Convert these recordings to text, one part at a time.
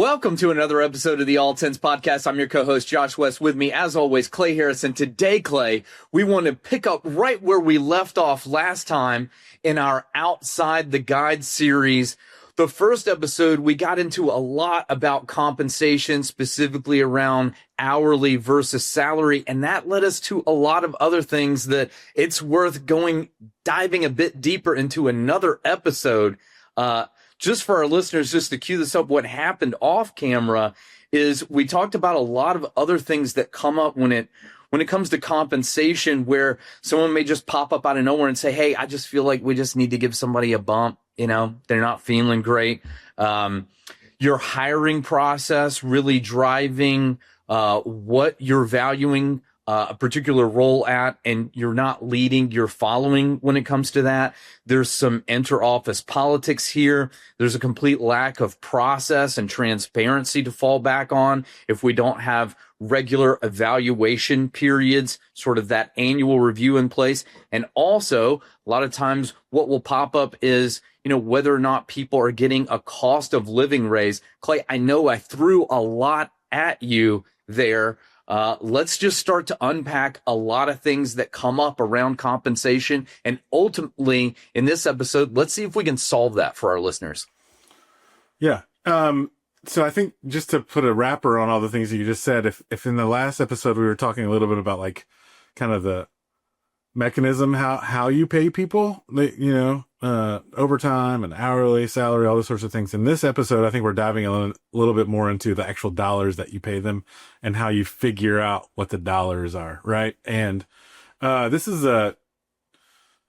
Welcome to another episode of the All Tens Podcast. I'm your co-host, Josh West. With me, as always, Clay Harrison. Today, Clay, we want to pick up right where we left off last time in our Outside the Guide series. The first episode, we got into a lot about compensation, specifically around hourly versus salary, and that led us to a lot of other things that it's worth diving a bit deeper into another episode. Just for our listeners, just to cue this up, what happened off camera is we talked about a lot of other things that come up when it comes to compensation, where someone may just pop up out of nowhere and say, hey, I just feel like we just need to give somebody a bump. You know, they're not feeling great. Your hiring process really driving what you're valuing a particular role at, and you're not leading, you're following when it comes to that. There's some inter-office politics here. There's a complete lack of process and transparency to fall back on if we don't have regular evaluation periods, sort of that annual review in place. And also, a lot of times what will pop up is, you know, whether or not people are getting a cost of living raise. Clay, I know I threw a lot at you there. Let's just start to unpack a lot of things that come up around compensation. And ultimately, in this episode, let's see if we can solve that for our listeners. Yeah. So I think just to put a wrapper on all the things that you just said, if in the last episode we were talking a little bit about like kind of the mechanism, how you pay people, you know, overtime and hourly salary, all those sorts of things. In this episode, I think we're diving a little bit more into the actual dollars that you pay them and how you figure out what the dollars are, right? And this is a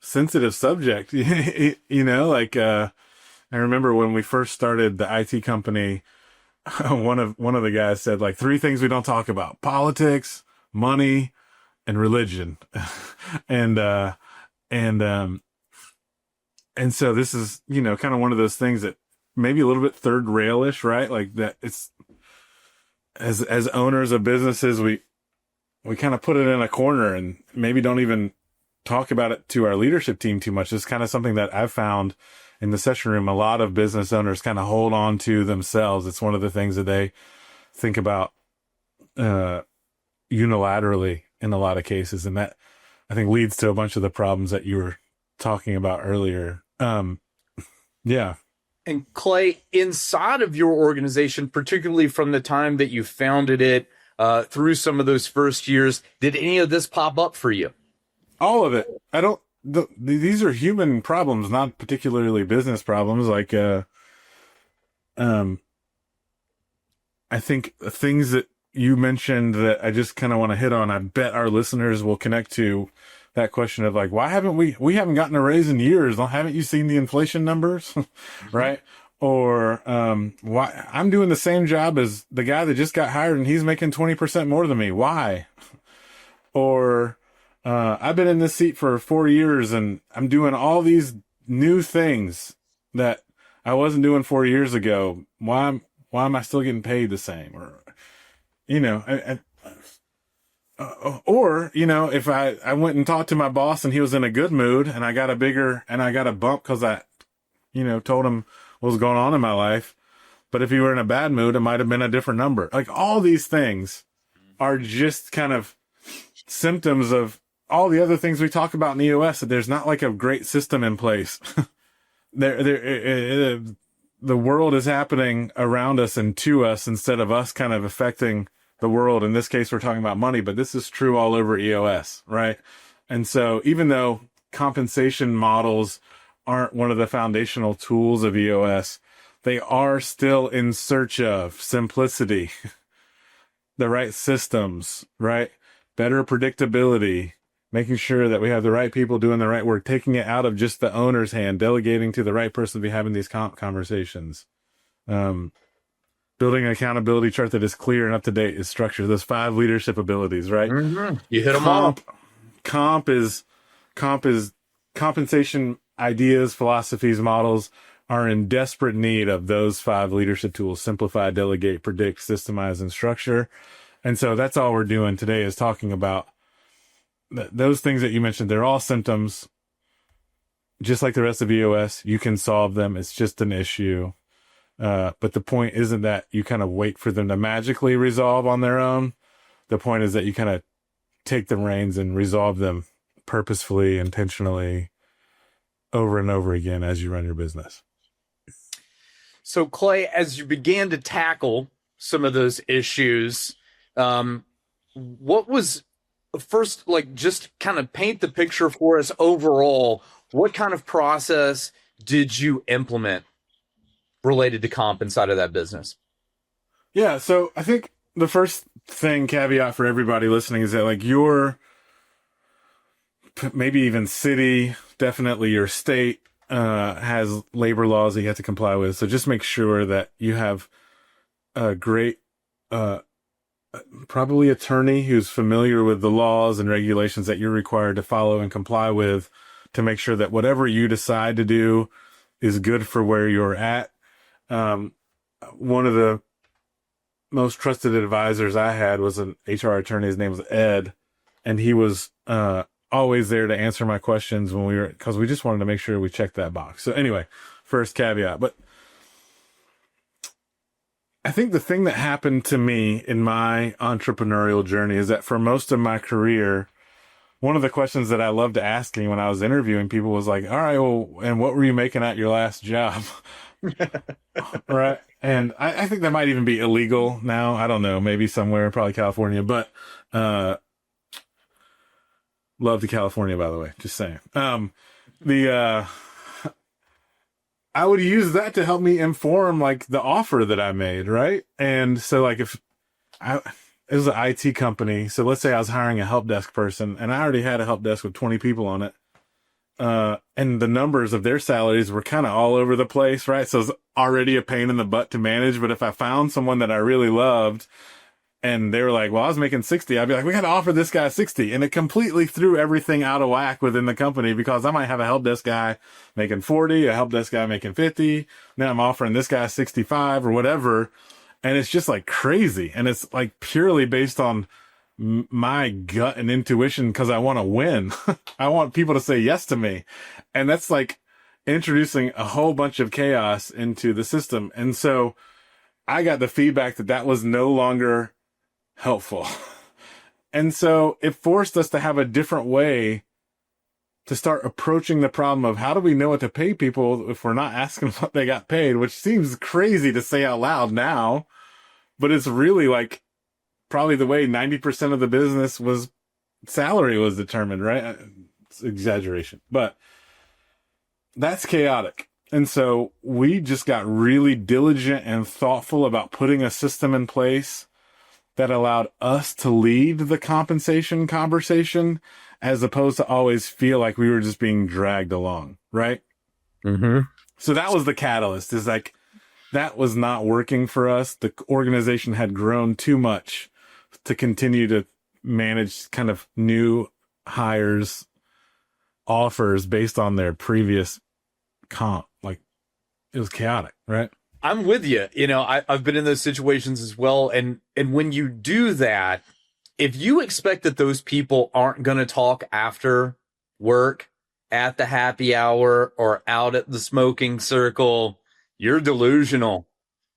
sensitive subject, you know, like I remember when we first started the IT company, one of the guys said like 3 things we don't talk about: politics, money, and religion. And so this is, you know, kind of one of those things that maybe a little bit third rail-ish, right? Like that it's as owners of businesses, we kind of put it in a corner and maybe don't even talk about it to our leadership team too much. It's kind of something that I've found in the session room. A lot of business owners kind of hold on to themselves. It's one of the things that they think about unilaterally in a lot of cases. And that, I think, leads to a bunch of the problems that you were talking about earlier. Yeah. And Clay, inside of your organization, particularly from the time that you founded it through some of those first years, did any of this pop up for you? All of it. These are human problems, not particularly business problems. Like, I think things that you mentioned that I just kind of want to hit on, I bet our listeners will connect to that question of like, why haven't we haven't gotten a raise in years? Haven't you seen the inflation numbers? Right? Or, why I'm doing the same job as the guy that just got hired and he's making 20% more than me. Why? Or, I've been in this seat for 4 years and I'm doing all these new things that I wasn't doing 4 years ago. Why am I still getting paid the same? Or, you know, or, you know, if I went and talked to my boss and he was in a good mood and I got a bump because I, you know, told him what was going on in my life. But if he were in a bad mood, it might have been a different number. Like, all these things are just kind of symptoms of all the other things we talk about in the EOS, that there's not like a great system in place. The world is happening around us and to us instead of us kind of affecting the world. In this case, we're talking about money, but this is true all over EOS, right? And so even though compensation models aren't one of the foundational tools of EOS, they are still in search of simplicity, the right systems, right? Better predictability, making sure that we have the right people doing the right work, taking it out of just the owner's hand, delegating to the right person to be having these conversations. Building an accountability chart that is clear and up to date, is structured. Those 5 leadership abilities, right? Mm-hmm. You hit them all. Comp is compensation ideas, philosophies, models are in desperate need of those 5 leadership tools: simplify, delegate, predict, systemize, and structure. And so that's all we're doing today, is talking about those things that you mentioned. They're all symptoms, just like the rest of EOS. You can solve them. It's just an issue. But the point isn't that you kind of wait for them to magically resolve on their own. The point is that you kind of take the reins and resolve them purposefully, intentionally, over and over again as you run your business. So, Clay, as you began to tackle some of those issues, what was first, like, just kind of paint the picture for us overall? What kind of process did you implement related to comp inside of that business? Yeah, so I think the first thing, caveat for everybody listening, is that like your maybe even city, definitely your state has labor laws that you have to comply with. So just make sure that you have a great probably attorney who's familiar with the laws and regulations that you're required to follow and comply with, to make sure that whatever you decide to do is good for where you're at. One of the most trusted advisors I had was an HR attorney. His name was Ed, and he was always there to answer my questions because we just wanted to make sure we checked that box. So anyway, first caveat. But I think the thing that happened to me in my entrepreneurial journey is that for most of my career, one of the questions that I loved asking when I was interviewing people was like, all right, well, and what were you making at your last job? Right. And I think that might even be illegal now. I don't know, maybe somewhere, probably California, but love to California, by the way, just saying. I would use that to help me inform like the offer that I made, right? And so like it was an IT company. So let's say I was hiring a help desk person, and I already had a help desk with 20 people on it. And the numbers of their salaries were kind of all over the place, right? So it's already a pain in the butt to manage. But if I found someone that I really loved and they were like, well, I was making 60, I'd be like, we got to offer this guy 60. And it completely threw everything out of whack within the company, because I might have a help desk guy making 40, a help desk guy making 50. Then I'm offering this guy 65 or whatever. And it's just like crazy. And it's like purely based on my gut and intuition, because I want to win. I want people to say yes to me. And that's like introducing a whole bunch of chaos into the system. And so I got the feedback that that was no longer helpful. And so it forced us to have a different way to start approaching the problem of how do we know what to pay people if we're not asking what they got paid, which seems crazy to say out loud now, but it's really like probably the way 90% of the business was salary was determined, right? It's exaggeration, but that's chaotic. And so we just got really diligent and thoughtful about putting a system in place that allowed us to lead the compensation conversation, as opposed to always feel like we were just being dragged along, right? Mm-hmm. So that was the catalyst, is like, that was not working for us. The organization had grown too much to continue to manage kind of new hires offers based on their previous comp. Like, it was chaotic, right? I'm with you. You know, I've been in those situations as well. And when you do that, if you expect that those people aren't going to talk after work, at the happy hour, or out at the smoking circle, you're delusional.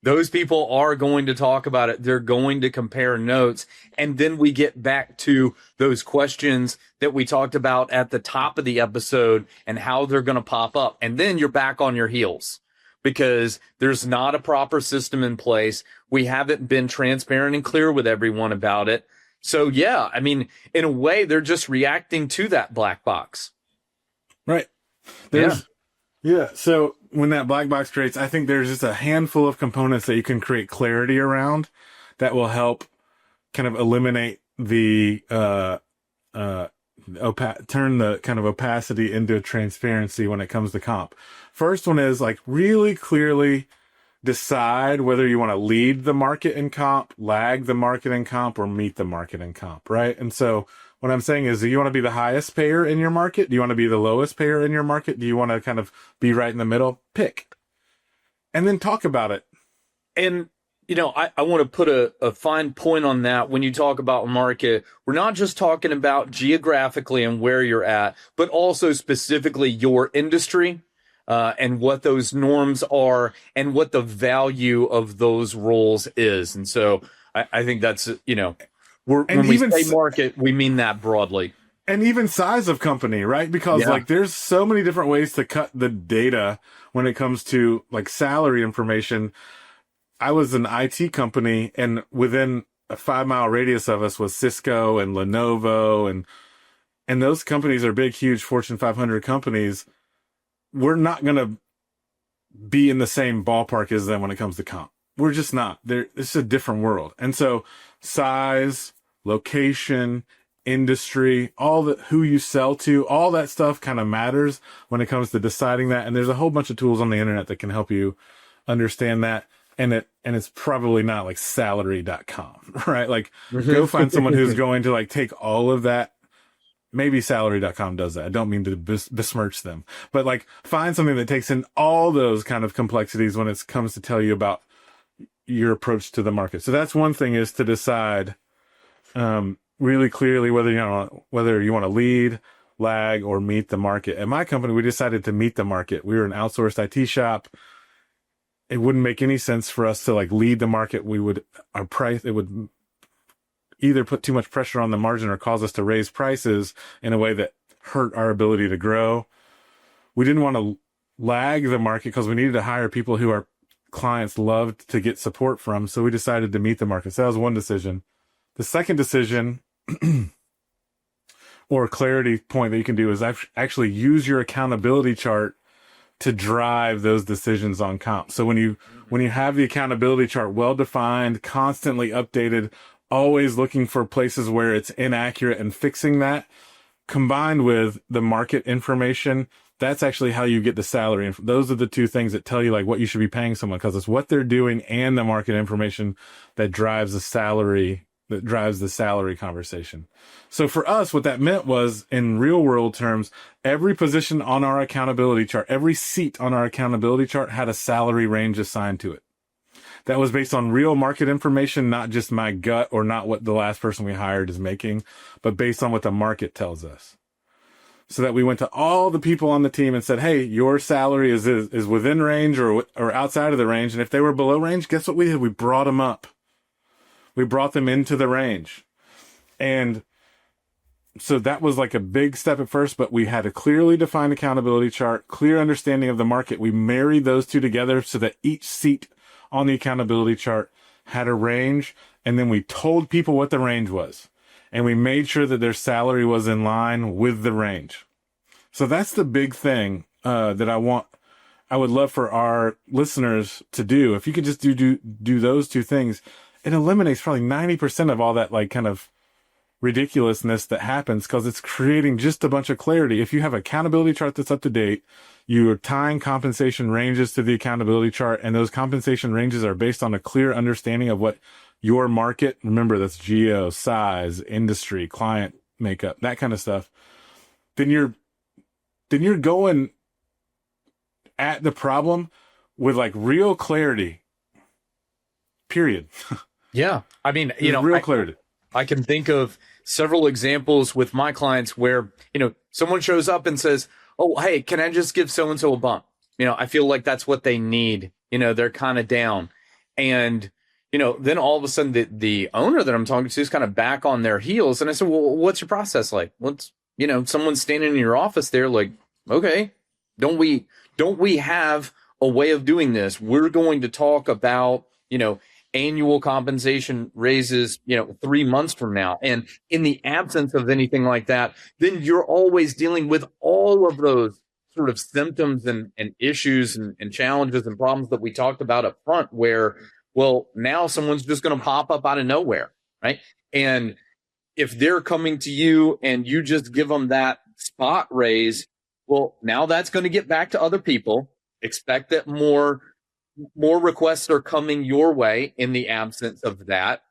Those people are going to talk about it. They're going to compare notes. And then we get back to those questions that we talked about at the top of the episode and how they're going to pop up. And then you're back on your heels, because there's not a proper system in place. We haven't been transparent and clear with everyone about it. So, yeah, I mean, in a way, they're just reacting to that black box. Right. Yeah. So when that black box creates, I think there's just a handful of components that you can create clarity around that will help kind of eliminate the, turn the kind of opacity into transparency when it comes to comp. First one is like really clearly decide whether you want to lead the market in comp, lag the market in comp, or meet the market in comp, right? And so what I'm saying is, do you want to be the highest payer in your market? Do you want to be the lowest payer in your market? Do you want to kind of be right in the middle? Pick. And then talk about it. And, you know, I want to put a fine point on that. When you talk about market, we're not just talking about geographically and where you're at, but also specifically your industry. and what those norms are and what the value of those roles is. And so I think that's, when we say market, we mean that broadly. And even size of company, right? Because like there's so many different ways to cut the data when it comes to like salary information. I was an IT company, and within a 5-mile radius of us was Cisco and Lenovo, and those companies are big, huge Fortune 500 companies. We're not going to be in the same ballpark as them when it comes to comp. We're just not. It's a different world. And so size, location, industry, who you sell to, all that stuff kind of matters when it comes to deciding that. And there's a whole bunch of tools on the internet that can help you understand that. And it's probably not like salary.com, right? Like go find someone who's going to like take all of that. Maybe salary.com does that. I don't mean to besmirch them, but like find something that takes in all those kind of complexities when it comes to tell you about your approach to the market. So that's one thing, is to decide, really clearly whether you want to lead, lag, or meet the market. At my company, we decided to meet the market. We were an outsourced IT shop. It wouldn't make any sense for us to like lead the market. It would either put too much pressure on the margin or cause us to raise prices in a way that hurt our ability to grow. We didn't want to lag the market because we needed to hire people who our clients loved to get support from. So we decided to meet the market. So that was one decision. The second decision or clarity point that you can do is actually use your accountability chart to drive those decisions on comp. So when you have the accountability chart well-defined, constantly updated, always looking for places where it's inaccurate and fixing that, combined with the market information, that's actually how you get the salary. Those are the two things that tell you like what you should be paying someone, because it's what they're doing and the market information that drives the salary conversation. So for us, what that meant was, in real world terms, every position on our accountability chart, every seat on our accountability chart had a salary range assigned to it. That was based on real market information, not just my gut or not what the last person we hired is making, but based on what the market tells us. So that we went to all the people on the team and said, hey, your salary is within range or outside of the range. And if they were below range, guess what we did? We brought them up. We brought them into the range. And so that was like a big step at first, but we had a clearly defined accountability chart, clear understanding of the market. We married those two together so that each seat on the accountability chart had a range, and then we told people what the range was, and we made sure that their salary was in line with the range. So that's the big thing that I would love for our listeners to do. If you could just do those two things, it eliminates probably 90% of all that like kind of ridiculousness that happens, because it's creating just a bunch of clarity. If you have an accountability chart that's up to date, you are tying compensation ranges to the accountability chart, and those compensation ranges are based on a clear understanding of what your market, remember that's geo, size, industry, client makeup, that kind of stuff, then you're going at the problem with like real clarity, period. Yeah. I mean, real clarity. I can think of several examples with my clients where, someone shows up and says, oh, hey, can I just give so-and-so a bump? I feel like that's what they need. They're kind of down. And, then all of a sudden the owner that I'm talking to is kind of back on their heels. And I said, well, what's your process like? What's, someone's standing in your office there like, okay, don't we have a way of doing this? We're going to talk about, annual compensation raises, 3 months from now. And in the absence of anything like that, then you're always dealing with all of those sort of symptoms and issues and challenges and problems that we talked about up front, where, well, now someone's just going to pop up out of nowhere, right? And if they're coming to you and you just give them that spot raise, well, now that's going to get back to other people. Expect that more requests are coming your way in the absence of that.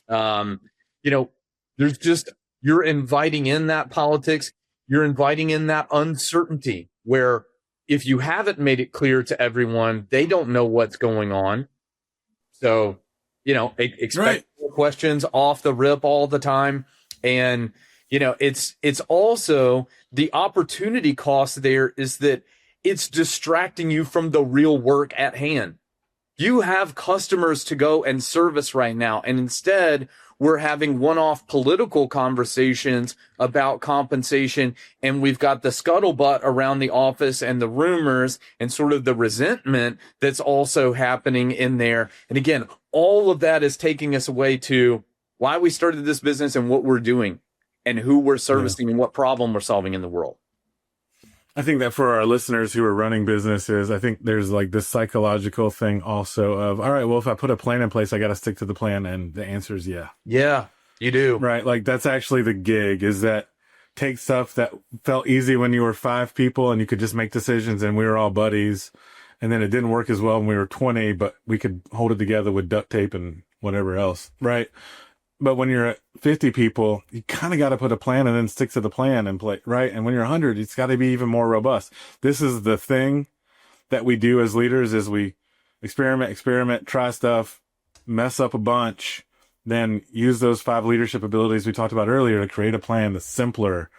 There's just, you're inviting in that politics. You're inviting in that uncertainty where if you haven't made it clear to everyone, they don't know what's going on. So, expect questions off the rip all the time. And, it's also the opportunity cost there is that it's distracting you from the real work at hand. You have customers to go and service right now. And instead, we're having one-off political conversations about compensation. And we've got the scuttlebutt around the office and the rumors and sort of the resentment that's also happening in there. And again, all of that is taking us away to why we started this business and what we're doing and who we're servicing and what problem we're solving in the world. I think that for our listeners who are running businesses, I think there's like this psychological thing also of, all right, well, if I put a plan in place, I got to stick to the plan. And the answer is yeah. Yeah, you do. Right. Like that's actually the gig, is that take stuff that felt easy when you were 5 people and you could just make decisions and we were all buddies. And then it didn't work as well when we were 20, but we could hold it together with duct tape and whatever else. Right. But when you're at 50 people, you kind of got to put a plan and then stick to the plan and play, right? And when you're 100, it's got to be even more robust. This is the thing that we do as leaders, is we experiment, try stuff, mess up a bunch, then use those 5 leadership abilities we talked about earlier to create a plan that's simpler,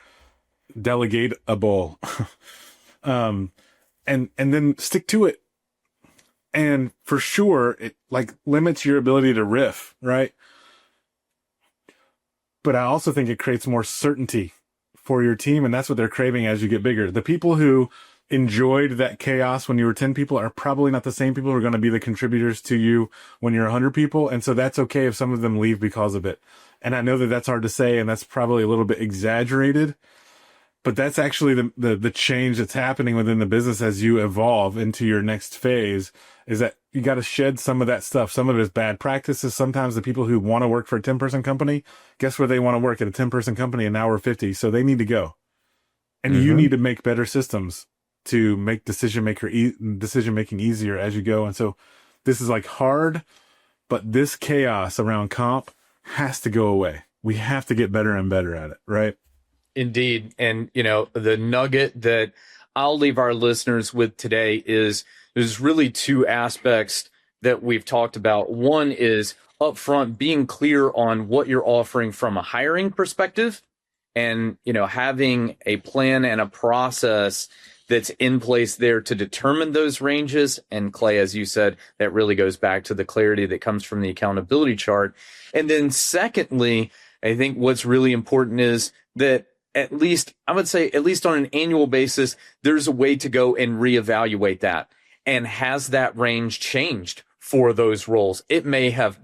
delegatable, and then stick to it. And for sure, it like limits your ability to riff, right? But I also think it creates more certainty for your team, and that's what they're craving as you get bigger. The people who enjoyed that chaos when you were 10 people are probably not the same people who are going to be the contributors to you when you're 100 people, and so that's okay if some of them leave because of it. And I know that that's hard to say, and that's probably a little bit exaggerated, but that's actually the change that's happening within the business as you evolve into your next phase, is that you got to shed some of that stuff. Some of it is bad practices. Sometimes the people who want to work for a 10-person company, guess where they want to work? At a 10-person company, and now we're 50. So they need to go. And you need to make better systems to make decision making easier as you go. And so this is like hard, but this chaos around comp has to go away. We have to get better and better at it, right? Indeed. And, the nugget that I'll leave our listeners with today is there's really 2 aspects that we've talked about. One is upfront being clear on what you're offering from a hiring perspective and, having a plan and a process that's in place there to determine those ranges. And Clay, as you said, that really goes back to the clarity that comes from the accountability chart. And then secondly, I think what's really important is that at least on an annual basis, there's a way to go and reevaluate that. And has that range changed for those roles? It may have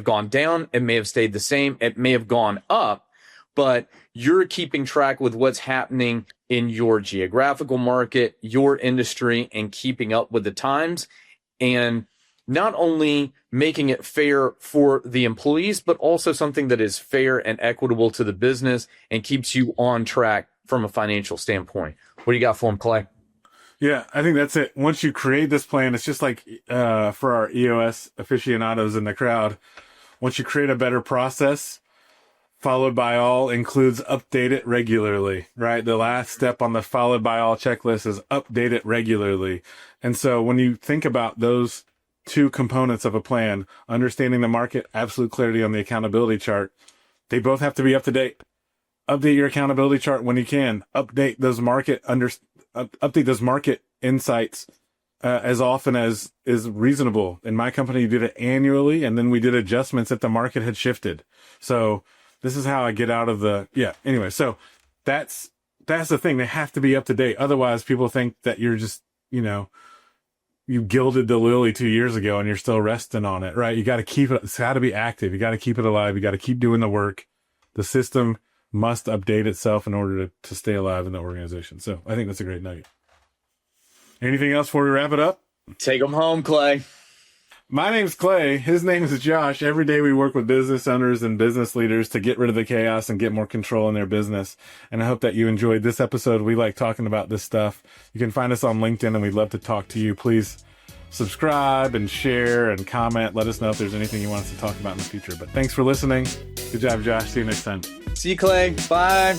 gone down. It may have stayed the same. It may have gone up, but you're keeping track with what's happening in your geographical market, your industry, and keeping up with the times. And not only making it fair for the employees, but also something that is fair and equitable to the business and keeps you on track from a financial standpoint. What do you got for them, Clay? Yeah, I think that's it. Once you create this plan, it's just like for our EOS aficionados in the crowd. Once you create a better process, followed by all includes update it regularly, right? The last step on the followed by all checklist is update it regularly. And so when you think about those 2 components of a plan, understanding the market, absolute clarity on the accountability chart, they both have to be up to date. Update your accountability chart when you can. Update those market insights as often as is reasonable. In my company, you did it annually, and then we did adjustments if the market had shifted. So this is how I get out of anyway. So that's the thing. They have to be up to date. Otherwise, people think that you're just, you gilded the lily 2 years ago and you're still resting on it, right? You got to keep it. It's got to be active. You got to keep it alive. You got to keep doing the work. The system must update itself in order to stay alive in the organization. So I think that's a great nugget. Anything else before we wrap it up? Take them home, Clay. My name's Clay. His name is Josh. Every day we work with business owners and business leaders to get rid of the chaos and get more control in their business. And I hope that you enjoyed this episode. We like talking about this stuff. You can find us on LinkedIn, and we'd love to talk to you. Please subscribe and share and comment. Let us know if there's anything you want us to talk about in the future. But thanks for listening. Good job, Josh. See you next time. See you, Clay. Bye.